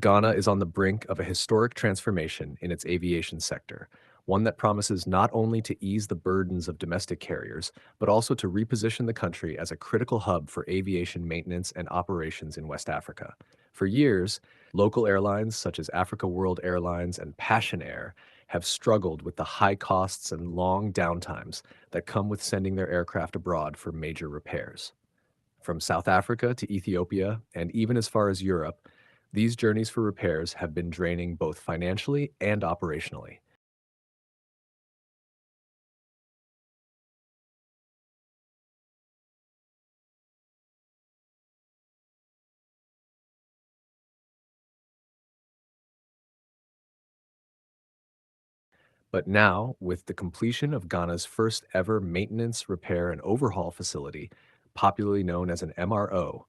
Ghana is on the brink of a historic transformation in its aviation sector, one that promises not only to ease the burdens of domestic carriers, but also to reposition the country as a critical hub for aviation maintenance and operations in West Africa. For years, local airlines such as Africa World Airlines and PassionAir have struggled with the high costs and long downtimes that come with sending their aircraft abroad for major repairs. From South Africa to Ethiopia, and even as far as Europe, these journeys for repairs have been draining both financially and operationally. But now, with the completion of Ghana's first ever maintenance, repair, and overhaul facility, popularly known as an MRO,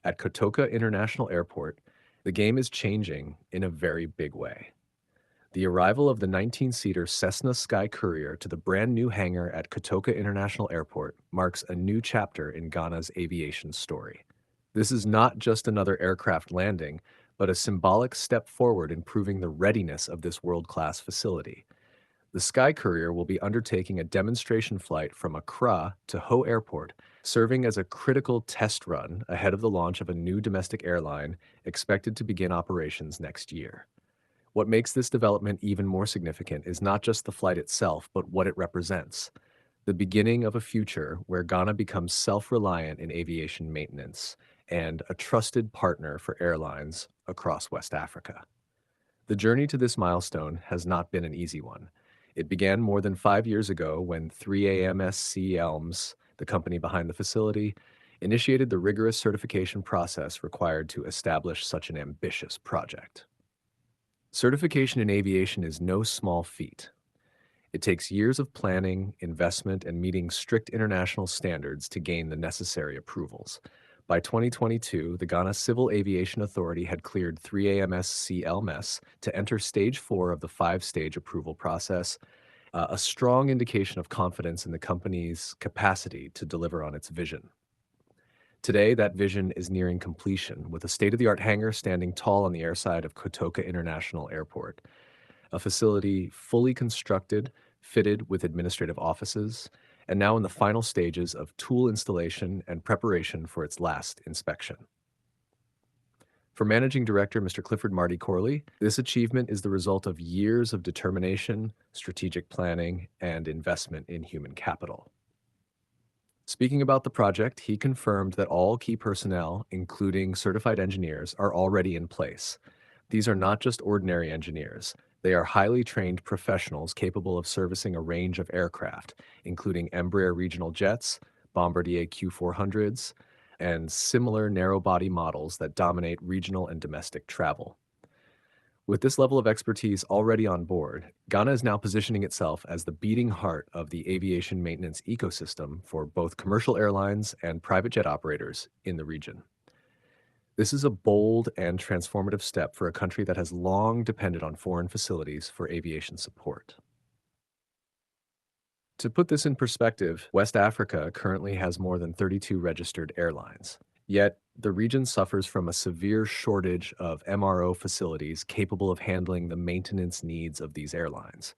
at Kotoka International Airport, the game is changing in a very big way. The arrival of the 19-seater Cessna SkyCourier to the brand new hangar at Kotoka International Airport marks a new chapter in Ghana's aviation story. This is not just another aircraft landing, but a symbolic step forward in proving the readiness of this world-class facility. The SkyCourier will be undertaking a demonstration flight from Accra to Ho Airport, serving as a critical test run ahead of the launch of a new domestic airline expected to begin operations next year. What makes this development even more significant is not just the flight itself, but what it represents: the beginning of a future where Ghana becomes self-reliant in aviation maintenance and a trusted partner for airlines across West Africa. The journey to this milestone has not been an easy one. It began more than 5 years ago when 3AMSC Elms, the company behind the facility, initiated the rigorous certification process required to establish such an ambitious project. Certification in aviation is no small feat. It takes years of planning, investment, and meeting strict international standards to gain the necessary approvals. By 2022, the Ghana Civil Aviation Authority had cleared 3AMSC LMS to enter stage 4 of the 5-stage approval process, a strong indication of confidence in the company's capacity to deliver on its vision. Today, that vision is nearing completion, with a state-of-the-art hangar standing tall on the airside of Kotoka International Airport, a facility fully constructed, fitted with administrative offices, and now in the final stages of tool installation and preparation for its last inspection. For Managing Director Mr. Clifford Marty Corley, this achievement is the result of years of determination, strategic planning, and investment in human capital. Speaking about the project, he confirmed that all key personnel, including certified engineers, are already in place. These are not just ordinary engineers. They are highly trained professionals capable of servicing a range of aircraft, including Embraer regional jets, Bombardier Q400s, and similar narrow-body models that dominate regional and domestic travel. With this level of expertise already on board, Ghana is now positioning itself as the beating heart of the aviation maintenance ecosystem for both commercial airlines and private jet operators in the region. This is a bold and transformative step for a country that has long depended on foreign facilities for aviation support. To put this in perspective, West Africa currently has more than 32 registered airlines. Yet, the region suffers from a severe shortage of MRO facilities capable of handling the maintenance needs of these airlines.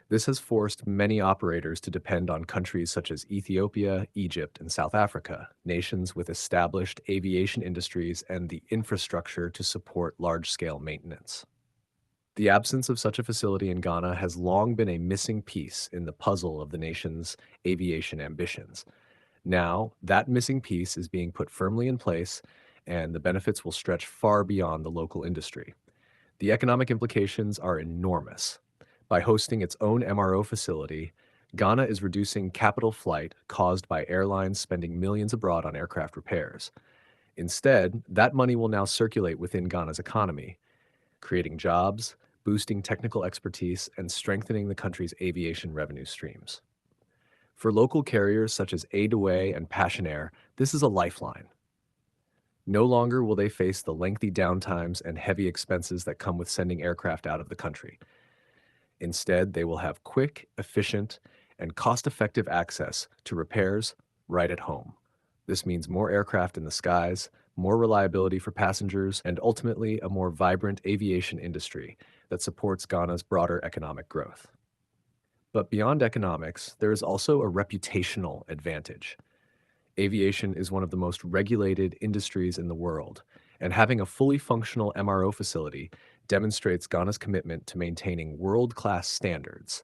This has forced many operators to depend on countries such as Ethiopia, Egypt, and South Africa, nations with established aviation industries and the infrastructure to support large-scale maintenance. The absence of such a facility in Ghana has long been a missing piece in the puzzle of the nation's aviation ambitions. Now, that missing piece is being put firmly in place, and the benefits will stretch far beyond the local industry. The economic implications are enormous. By hosting its own MRO facility, Ghana is reducing capital flight caused by airlines spending millions abroad on aircraft repairs. Instead, that money will now circulate within Ghana's economy, creating jobs, boosting technical expertise, and strengthening the country's aviation revenue streams. For local carriers such as Away and PassionAir, this is a lifeline. No longer will they face the lengthy downtimes and heavy expenses that come with sending aircraft out of the country. Instead, they will have quick, efficient, and cost-effective access to repairs right at home. This means more aircraft in the skies, more reliability for passengers, and ultimately a more vibrant aviation industry that supports Ghana's broader economic growth. But beyond economics, there is also a reputational advantage. Aviation is one of the most regulated industries in the world, and having a fully functional MRO facility demonstrates Ghana's commitment to maintaining world-class standards.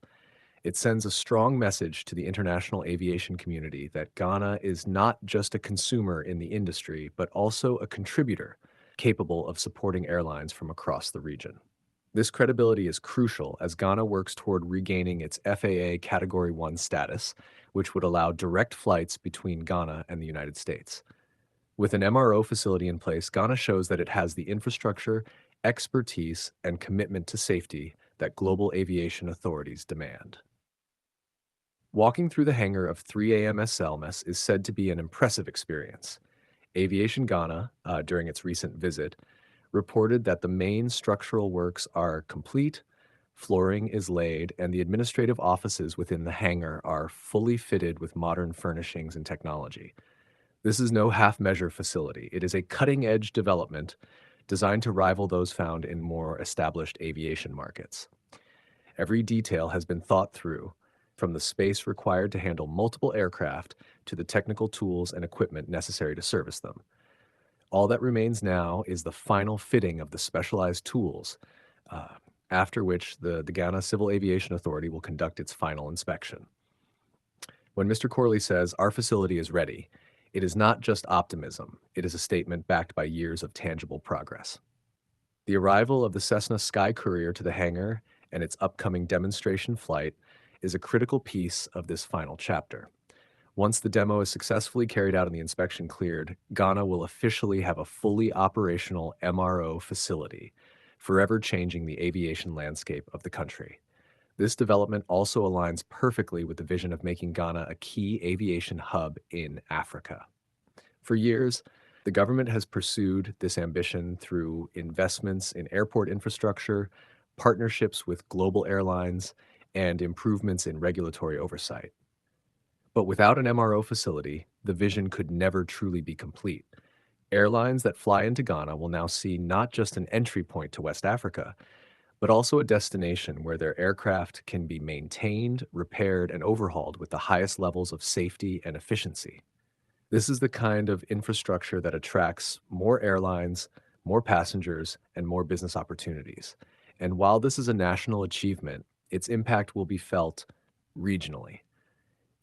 It sends a strong message to the international aviation community that Ghana is not just a consumer in the industry, but also a contributor capable of supporting airlines from across the region. This credibility is crucial as Ghana works toward regaining its FAA Category 1 status, which would allow direct flights between Ghana and the United States. With an MRO facility in place, Ghana shows that it has the infrastructure, expertise, and commitment to safety that global aviation authorities demand. Walking through the hangar of 3AM Selmes is said to be an impressive experience. Aviation Ghana, during its recent visit, reported that the main structural works are complete, flooring is laid, and the administrative offices within the hangar are fully fitted with modern furnishings and technology. This is no half-measure facility. It is a cutting-edge development designed to rival those found in more established aviation markets. Every detail has been thought through, from the space required to handle multiple aircraft to the technical tools and equipment necessary to service them. All that remains now is the final fitting of the specialized tools, uh, after which the Ghana Civil Aviation Authority will conduct its final inspection. When Mr. Corley says our facility is ready, it is not just optimism, it is a statement backed by years of tangible progress. The arrival of the Cessna SkyCourier to the hangar and its upcoming demonstration flight is a critical piece of this final chapter. Once the demo is successfully carried out and the inspection cleared, Ghana will officially have a fully operational MRO facility, forever changing the aviation landscape of the country. This development also aligns perfectly with the vision of making Ghana a key aviation hub in Africa. For years, the government has pursued this ambition through investments in airport infrastructure, partnerships with global airlines, and improvements in regulatory oversight. But without an MRO facility, the vision could never truly be complete. Airlines that fly into Ghana will now see not just an entry point to West Africa, but also a destination where their aircraft can be maintained, repaired, and overhauled with the highest levels of safety and efficiency. This is the kind of infrastructure that attracts more airlines, more passengers, and more business opportunities. And while this is a national achievement, its impact will be felt regionally.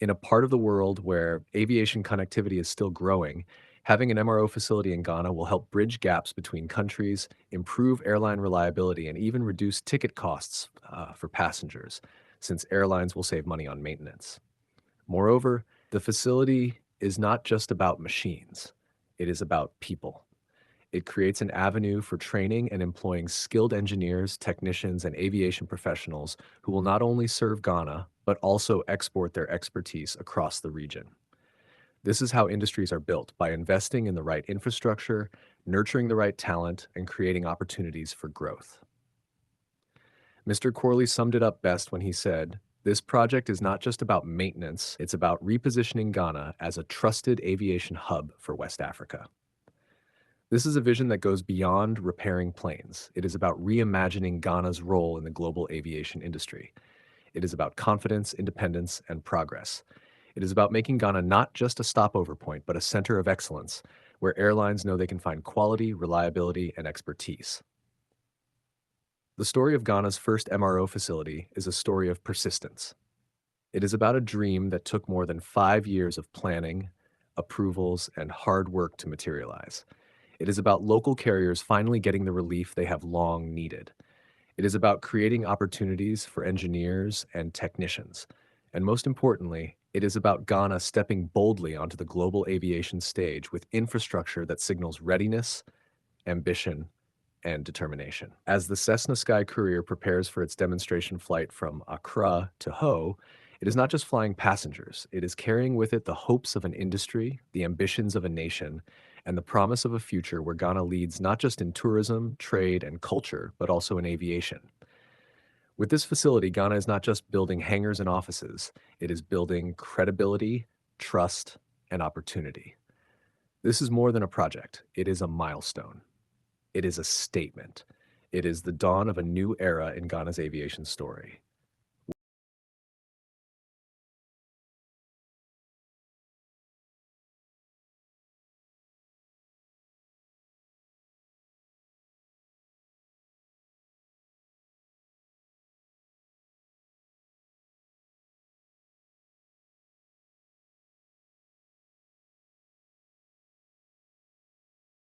In a part of the world where aviation connectivity is still growing, having an MRO facility in Ghana will help bridge gaps between countries, improve airline reliability, and even reduce ticket costs for passengers, since airlines will save money on maintenance. Moreover, the facility is not just about machines, it is about people. It creates an avenue for training and employing skilled engineers, technicians, and aviation professionals who will not only serve Ghana, but also export their expertise across the region. This is how industries are built, by investing in the right infrastructure, nurturing the right talent, and creating opportunities for growth. Mr. Corley summed it up best when he said, "This project is not just about maintenance, it's about repositioning Ghana as a trusted aviation hub for West Africa." This is a vision that goes beyond repairing planes. It is about reimagining Ghana's role in the global aviation industry. It is about confidence, independence, and progress. It is about making Ghana not just a stopover point, but a center of excellence, where airlines know they can find quality, reliability, and expertise. The story of Ghana's first MRO facility is a story of persistence. It is about a dream that took more than 5 years of planning, approvals, and hard work to materialize. It is about local carriers finally getting the relief they have long needed. It is about creating opportunities for engineers and technicians. And most importantly, it is about Ghana stepping boldly onto the global aviation stage with infrastructure that signals readiness, ambition, and determination. As the Cessna SkyCourier prepares for its demonstration flight from Accra to Ho, it is not just flying passengers. It is carrying with it the hopes of an industry, the ambitions of a nation, and the promise of a future where Ghana leads not just in tourism, trade, and culture, but also in aviation. With this facility, Ghana is not just building hangars and offices, it is building credibility, trust, and opportunity. This is more than a project, it is a milestone. It is a statement. It is the dawn of a new era in Ghana's aviation story.